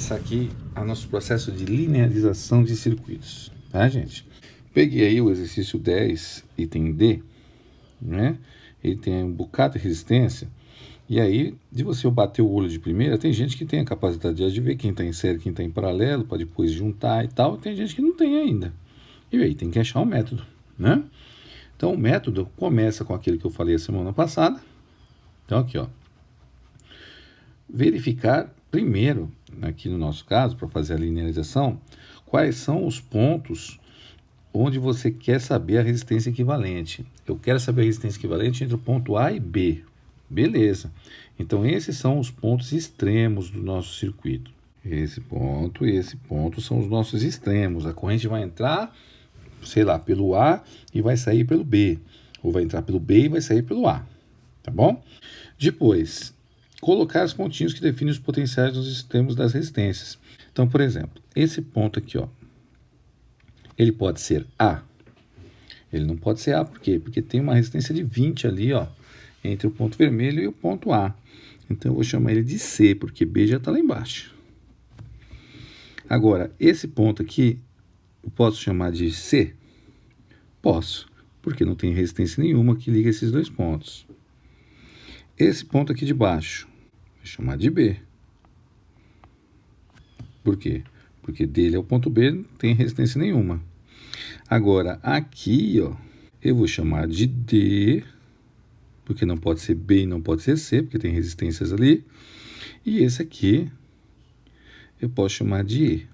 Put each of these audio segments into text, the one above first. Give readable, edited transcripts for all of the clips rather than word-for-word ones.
começar aqui o nosso processo de linearização de circuitos, tá, gente? Peguei aí o exercício 10, item D, né? Ele tem um bocado de resistência, e aí, de você bater o olho de primeira, tem gente que tem a capacidade de ver quem está em série, quem está em paralelo, para depois juntar e tal, tem gente que não tem ainda. E aí, tem que achar um método, né? Então, o método começa com aquele que eu falei a semana passada. Então, aqui, ó. Verificar primeiro, aqui no nosso caso, para fazer a linearização, quais são os pontos onde você quer saber a resistência equivalente. Eu quero saber a resistência equivalente entre o ponto A e B. Beleza. Então, esses são os pontos extremos do nosso circuito. Esse ponto e esse ponto são os nossos extremos. A corrente vai entrar, sei lá, pelo A e vai sair pelo B. Ou vai entrar pelo B e vai sair pelo A. Tá bom? Depois, colocar os pontinhos que definem os potenciais dos extremos das resistências. Então, por exemplo, esse ponto aqui, ó, ele pode ser A. Ele não pode ser A, por quê? Porque tem uma resistência de 20 ali, ó, entre o ponto vermelho e o ponto A. Então, eu vou chamar ele de C, porque B já está lá embaixo. Agora, esse ponto aqui, eu posso chamar de C? Posso, porque não tem resistência nenhuma que liga esses dois pontos. Esse ponto aqui de baixo, vou chamar de B. Por quê? Porque dele ao ponto B não tem resistência nenhuma. Agora, aqui, ó, eu vou chamar de D, porque não pode ser B e não pode ser C, porque tem resistências ali. E esse aqui, eu posso chamar de E.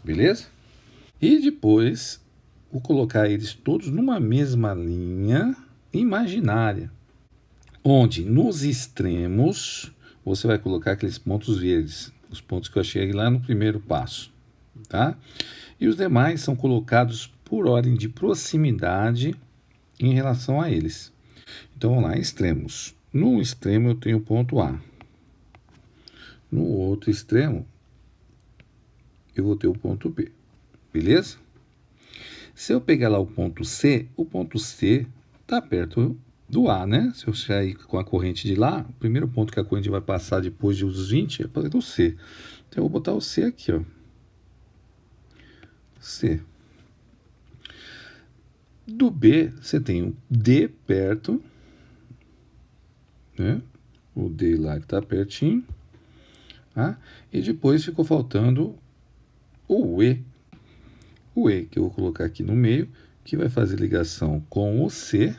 Beleza? E depois, vou colocar eles todos numa mesma linha imaginária, onde nos extremos você vai colocar aqueles pontos verdes, os pontos que eu achei lá no primeiro passo, tá? E os demais são colocados por ordem de proximidade em relação a eles. Então, vamos lá, extremos. No extremo eu tenho o ponto A. No outro extremo, eu vou ter o ponto B. Beleza? Se eu pegar lá o ponto C está perto do A, né? Se eu sair com a corrente de lá, o primeiro ponto que a corrente vai passar depois dos 20 é para o C. Então, eu vou botar o C aqui, ó. C. Do B, você tem o D perto, né? O D lá que está pertinho. Tá? E depois ficou faltando o E. O E, que eu vou colocar aqui no meio, que vai fazer ligação com o C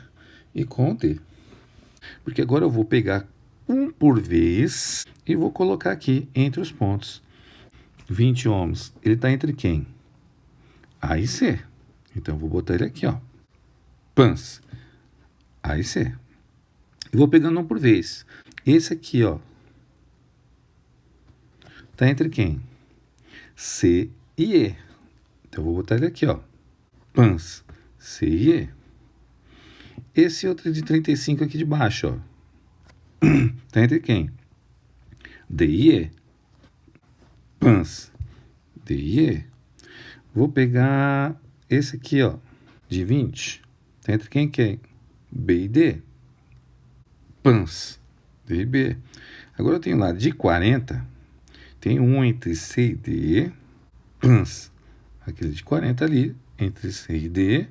e com o D. Porque agora eu vou pegar um por vez e vou colocar aqui entre os pontos. 20 ohms, ele está entre quem? A e C. Então, eu vou botar ele aqui, ó. Pans. A e C. Eu vou pegando um por vez. Esse aqui, ó. Está entre quem? C e E. Então, eu vou botar ele aqui, ó. Pans. C e E. Esse outro de 35 aqui de baixo, ó. Está entre quem? D e E. Pans. D e E. Vou pegar esse aqui, ó, de 20. Está entre quem e quem? B e D. Pans. D e B. Agora eu tenho lá de 40. Tem um entre C e D. Pans. Aquele de 40 ali, entre C e D.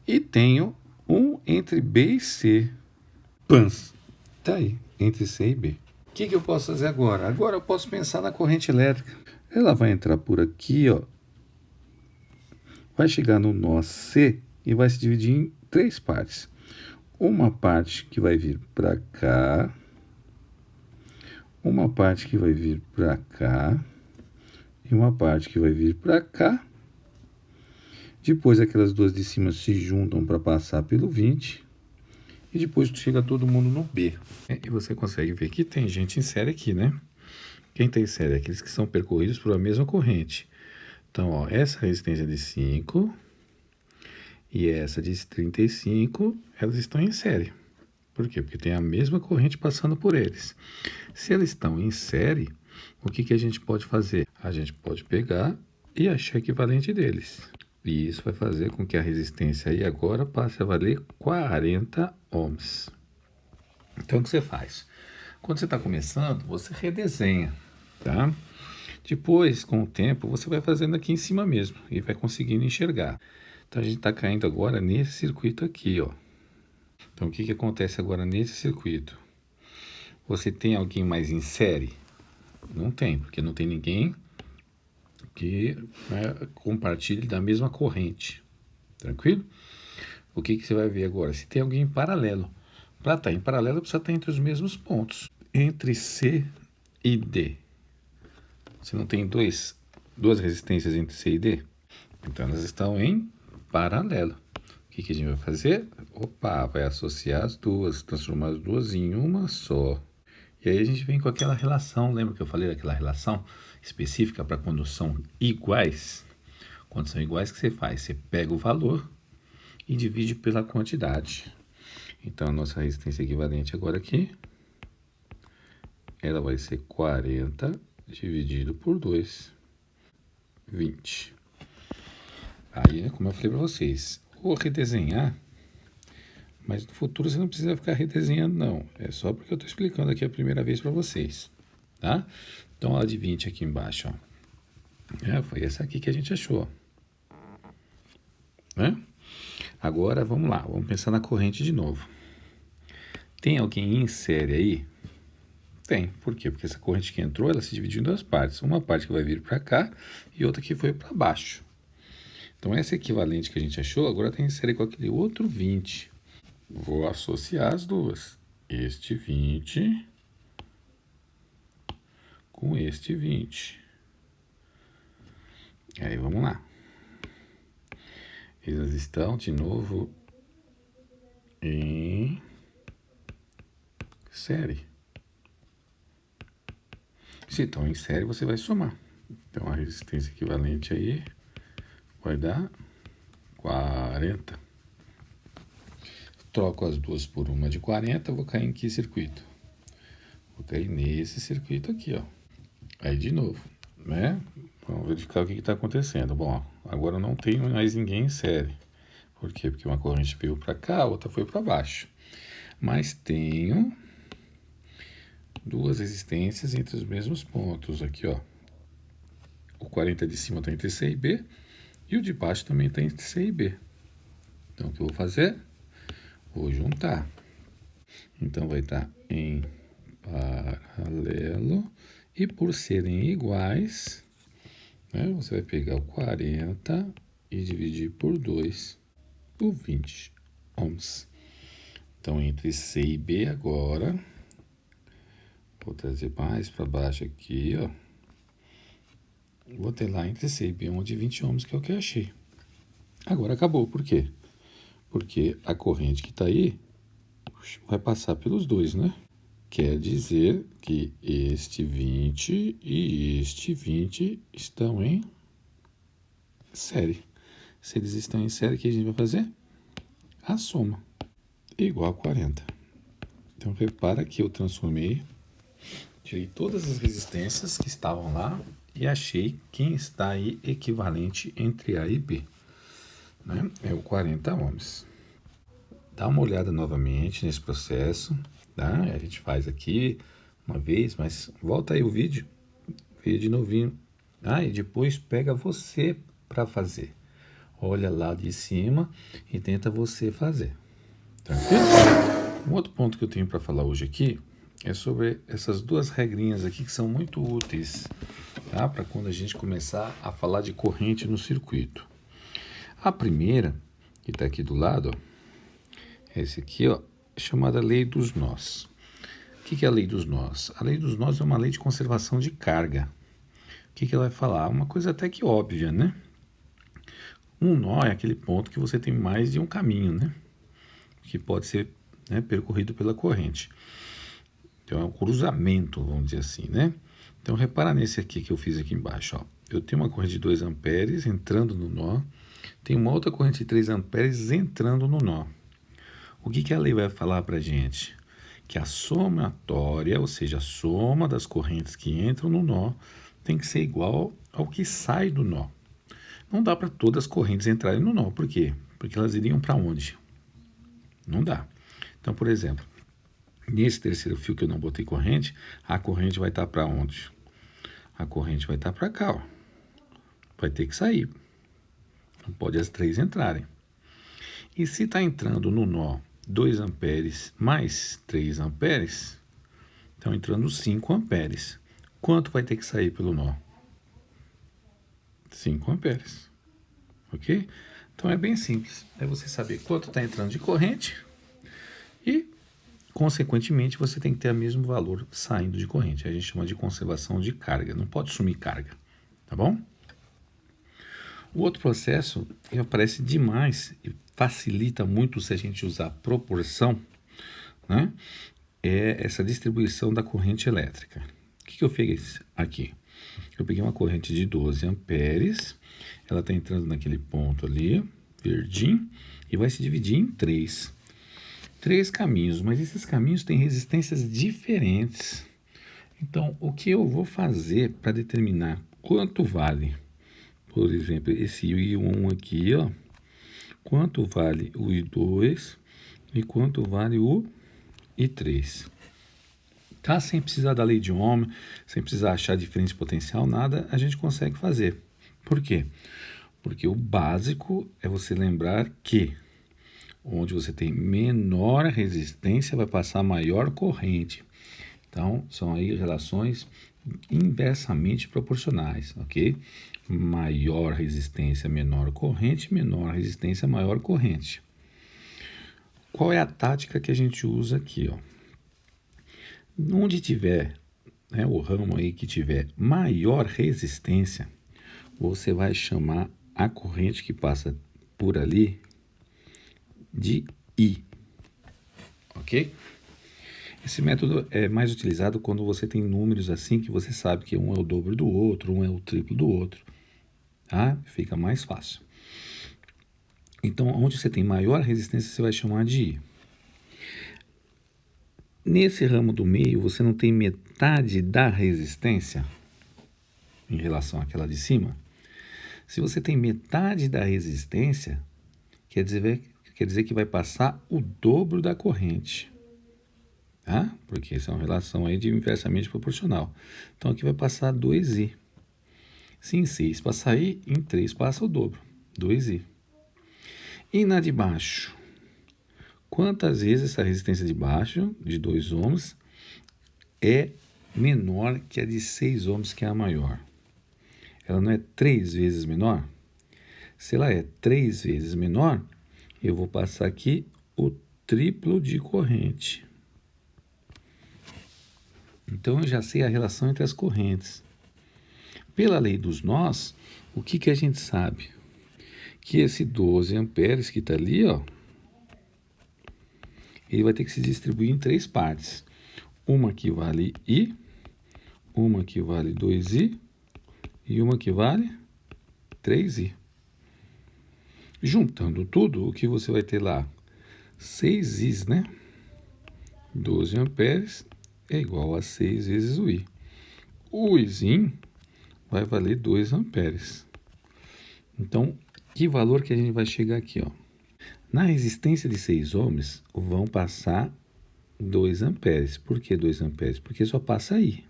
E tenho um entre B e C. Pans. Tá aí, entre C e B. O que eu posso fazer agora? Agora eu posso pensar na corrente elétrica. Ela vai entrar por aqui, ó. Vai chegar no nó C e vai se dividir em 3 partes. Uma parte que vai vir para cá. Uma parte que vai vir para cá. E uma parte que vai vir para cá. Depois aquelas duas de cima se juntam para passar pelo 20. E depois chega todo mundo no B. E você consegue ver que tem gente em série aqui, né? Quem tem série é aqueles que são percorridos por a mesma corrente. Então, ó, essa resistência de 5 e essa de 35, elas estão em série. Por quê? Porque tem a mesma corrente passando por eles. Se elas estão em série, o que a gente pode fazer? A gente pode pegar e achar o equivalente deles. E isso vai fazer com que a resistência aí agora passe a valer 40 ohms. Então, o que você faz? Quando você está começando, você redesenha. tá? Depois, com o tempo, você vai fazendo aqui em cima mesmo e vai conseguindo enxergar. Então, a gente está caindo agora nesse circuito aqui, ó. Então, o que acontece agora nesse circuito? Você tem alguém mais em série? Não tem, porque não tem ninguém que compartilhe da mesma corrente. Tranquilo? O que você vai ver agora? Se tem alguém em paralelo. Para estar em paralelo, precisa estar entre os mesmos pontos. Entre C e D. Você não tem duas resistências entre C e D? Então, elas estão em paralelo. O que a gente vai fazer? Opa, vai associar as duas, transformar as duas em uma só. E aí a gente vem com aquela relação, lembra que eu falei daquela relação específica para quando são iguais? Quando são iguais, o que você faz? Você pega o valor e divide pela quantidade. Então, a nossa resistência equivalente agora aqui, ela vai ser 40 dividido por 2, 20. Aí, como eu falei para vocês, vou redesenhar, mas no futuro você não precisa ficar redesenhando, não. É só porque eu estou explicando aqui a primeira vez para vocês, tá? Então, a de 20 aqui embaixo, ó. Foi essa aqui que a gente achou, né? Agora, vamos lá, vamos pensar na corrente de novo. Tem alguém em série aí? Tem. Por quê? Porque essa corrente que entrou, ela se dividiu em duas partes. Uma parte que vai vir para cá e outra que foi para baixo. Então, essa equivalente que a gente achou, agora tem em série com aquele outro 20. Vou associar as duas. Este 20 com este 20. Aí, vamos lá. Eles estão, de novo, em série. Se estão em série, você vai somar. Então, a resistência equivalente aí vai dar 40. Troco as duas por uma de 40, vou cair em que circuito? Vou cair nesse circuito aqui, ó. Aí, de novo, né? Vamos verificar o que está acontecendo. Bom, agora eu não tenho mais ninguém em série. Por quê? Porque uma corrente veio para cá, a outra foi para baixo. Mas tenho duas resistências entre os mesmos pontos aqui, ó. O 40 de cima está entre C e B e o de baixo também está entre C e B. Então, o que eu vou fazer? Vou juntar. Então, vai estar em paralelo e por serem iguais, né, você vai pegar o 40 e dividir por 2, o 20 ohms. Então, entre C e B agora, vou trazer mais para baixo aqui, ó. Vou ter lá entre C e B um de 20 ohms, que é o que eu achei. Agora acabou, por quê? Porque a corrente que está aí vai passar pelos dois, né? Quer dizer que este 20 e este 20 estão em série. Se eles estão em série, o que a gente vai fazer? A soma, igual a 40. Então, repara que eu transformei, tirei todas as resistências que estavam lá e achei quem está aí equivalente entre A e B. Né? É o 40 ohms. Dá uma olhada novamente nesse processo, tá? A gente faz aqui uma vez, mas volta aí o vídeo, vê de novinho. E depois pega você para fazer. Olha lá de cima e tenta você fazer. Tranquilo? Um outro ponto que eu tenho para falar hoje aqui é sobre essas duas regrinhas aqui que são muito úteis, tá? Para quando a gente começar a falar de corrente no circuito. A primeira, que está aqui do lado, ó, esse aqui, ó, é chamada lei dos nós. O que é a lei dos nós? A lei dos nós é uma lei de conservação de carga. O que ela vai falar? Uma coisa até que óbvia, né? Um nó é aquele ponto que você tem mais de um caminho, né? Que pode ser, né, percorrido pela corrente. Então, é um cruzamento, vamos dizer assim, né? Então, repara nesse aqui que eu fiz aqui embaixo, ó. Eu tenho uma corrente de 2 amperes entrando no nó. Tem uma outra corrente de 3 amperes entrando no nó. O que a lei vai falar para a gente? Que a somatória, ou seja, a soma das correntes que entram no nó, tem que ser igual ao que sai do nó. Não dá para todas as correntes entrarem no nó. Por quê? Porque elas iriam para onde? Não dá. Então, por exemplo, nesse terceiro fio que eu não botei corrente, a corrente vai estar para onde? a corrente vai estar para cá, ó. Vai ter que sair. Não pode as 3 entrarem. E se está entrando no nó 2 amperes mais 3 amperes, estão entrando 5 amperes. Quanto vai ter que sair pelo nó? 5 amperes. Ok? Então é bem simples. É você saber quanto está entrando de corrente e, consequentemente, você tem que ter o mesmo valor saindo de corrente. A gente chama de conservação de carga. Não pode sumir carga. Tá bom? O outro processo que aparece demais e facilita muito se a gente usar proporção, né? É essa distribuição da corrente elétrica. O que eu fiz aqui? Eu peguei uma corrente de 12 amperes, ela está entrando naquele ponto ali, verdinho, e vai se dividir em 3 caminhos, mas esses caminhos têm resistências diferentes. Então, o que eu vou fazer para determinar quanto vale, por exemplo, esse I1 aqui, ó, quanto vale o I2 e quanto vale o I3. Tá? Sem precisar da lei de Ohm, sem precisar achar diferença de potencial, nada a gente consegue fazer. Por quê? Porque o básico é você lembrar que onde você tem menor resistência vai passar maior corrente. Então, são aí relações inversamente proporcionais, ok? Maior resistência, menor corrente, menor resistência, maior corrente. Qual é a tática que a gente usa aqui, ó? Onde tiver, né, o ramo aí que tiver maior resistência, você vai chamar a corrente que passa por ali de I, ok? Esse método é mais utilizado quando você tem números assim que você sabe que um é o dobro do outro, um é o triplo do outro, tá? Fica mais fácil. Então, onde você tem maior resistência, você vai chamar de I. Nesse ramo do meio, você não tem metade da resistência em relação àquela de cima? Se você tem metade da resistência, quer dizer que vai passar o dobro da corrente. Tá? Porque essa é uma relação aí de inversamente proporcional. Então, aqui vai passar 2I. Se em 6 passar I, em 3 passa o dobro, 2I. E na de baixo? Quantas vezes essa resistência de baixo, de 2 ohms, é menor que a de 6 ohms, que é a maior? Ela não é 3 vezes menor? Se ela é 3 vezes menor, eu vou passar aqui o triplo de corrente. Então, eu já sei a relação entre as correntes. Pela lei dos nós, o que a gente sabe? Que esse 12 amperes que está ali, ó, ele vai ter que se distribuir em 3 partes. Uma que vale I, uma que vale 2I e uma que vale 3I. Juntando tudo, o que você vai ter lá? 6Is, né? 12 amperes é igual a 6 vezes o I. O Izinho vai valer 2 amperes. Então, que valor que a gente vai chegar aqui, ó? Na resistência de 6 ohms, vão passar 2 amperes. Por que 2 amperes? Porque só passa I.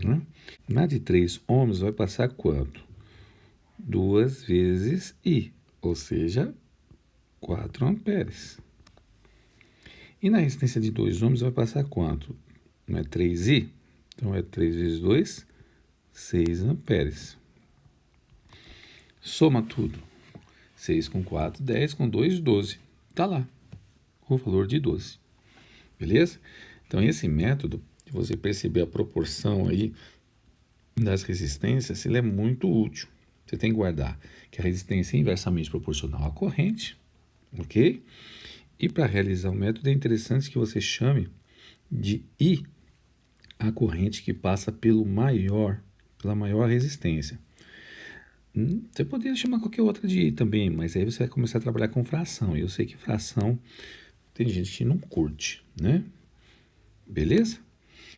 Né? Na de 3 ohms, vai passar quanto? 2 vezes I, ou seja, 4 amperes. E na resistência de 2 ohms, vai passar quanto? Não é 3I? Então, é 3 vezes 2, 6 amperes. Soma tudo. 6 com 4, 10, com 2, 12. Está lá o valor de 12. Beleza? Então, esse método, de você perceber a proporção aí das resistências, ele é muito útil. Você tem que guardar que a resistência é inversamente proporcional à corrente, ok? E para realizar o método é interessante que você chame de I a corrente que passa pela maior resistência. Você poderia chamar qualquer outra de I também, mas aí você vai começar a trabalhar com fração. E eu sei que fração tem gente que não curte, né? Beleza?